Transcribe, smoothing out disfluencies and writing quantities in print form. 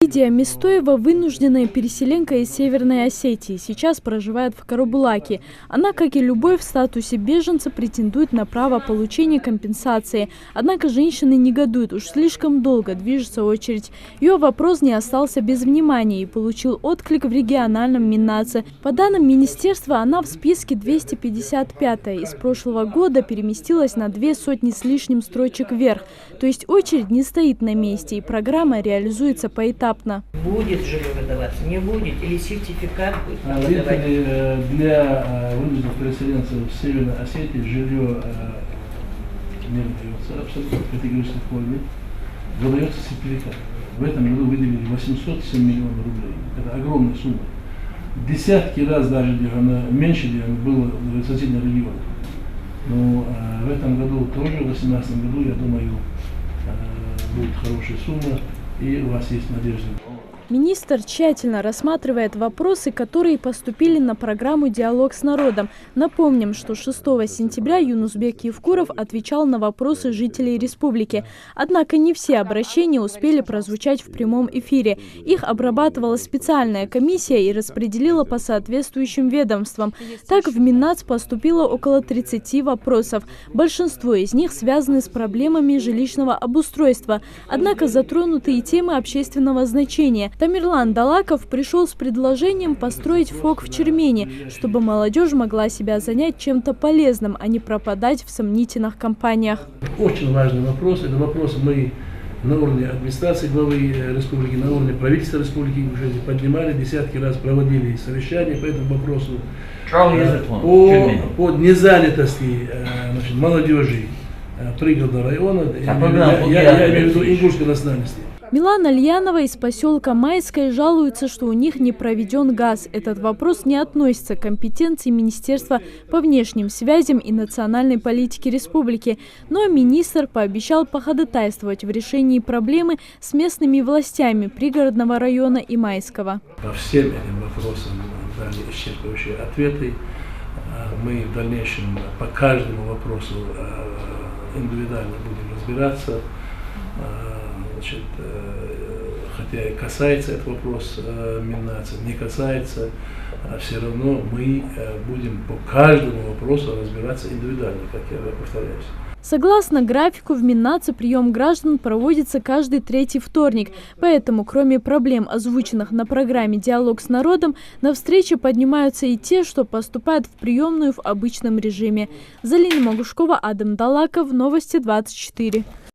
Лидия Мистоева – вынужденная переселенка из Северной Осетии, сейчас проживает в Карабулаке. Она, как и любой, в статусе беженца претендует на право получения компенсации. Однако женщины негодуют, уж слишком долго движется очередь. Ее вопрос не остался без внимания и получил отклик в региональном Миннаце. По данным министерства, она в списке 255-я. Из прошлого года переместилась на 200 с лишним строчек вверх. То есть очередь не стоит на месте, и программа реализуется поэтапно. Будет жилье выдаваться, не будет, или сертификат будет выдавать? Для вынужденных переселенцев в Северной Осетии жилье не выдается абсолютно в категорической форме. Выдается сертификат. В этом году выделили 807 миллионов рублей. Это огромная сумма. Десятки раз даже меньше было в соседних регионах. Но в этом году тоже, в 2018 году, я думаю, будет хорошая сумма, и у вас есть надежда. Министр тщательно рассматривает вопросы, которые поступили на программу «Диалог с народом». Напомним, что 6 сентября Юнусбек Евкуров отвечал на вопросы жителей республики. Однако не все обращения успели прозвучать в прямом эфире. Их обрабатывала специальная комиссия и распределила по соответствующим ведомствам. Так, в Миннац поступило около 30 вопросов. Большинство из них связаны с проблемами жилищного обустройства. Однако затронуты и темы общественного значения. Тамерлан Далаков пришел с предложением построить ФОК в Чермени, чтобы молодежь могла себя занять чем-то полезным, а не пропадать в сомнительных компаниях. Очень важный вопрос. Это вопрос мы на уровне администрации главы республики, на уровне правительства республики уже поднимали, десятки раз проводили совещания по этому вопросу. По незанятости молодежи пригородного района, я имею в виду ингушской национальности. Милана Альянова из поселка Майское жалуется, что у них не проведен газ. Этот вопрос не относится к компетенции Министерства по внешним связям и национальной политике республики. Но министр пообещал походатайствовать в решении проблемы с местными властями пригородного района и Майского. По всем этим вопросам дали исчерпывающие ответы. Мы в дальнейшем по каждому вопросу индивидуально будем разбираться. Хотя и касается этот вопрос Миннаца, не касается, все равно мы будем по каждому вопросу разбираться индивидуально, как я повторяюсь. Согласно графику, в Миннаце прием граждан проводится каждый третий вторник. Поэтому, кроме проблем, озвученных на программе «Диалог с народом», на встрече поднимаются и те, что поступают в приемную в обычном режиме. Залина Могушкова, Адам Далаков, Новости 24.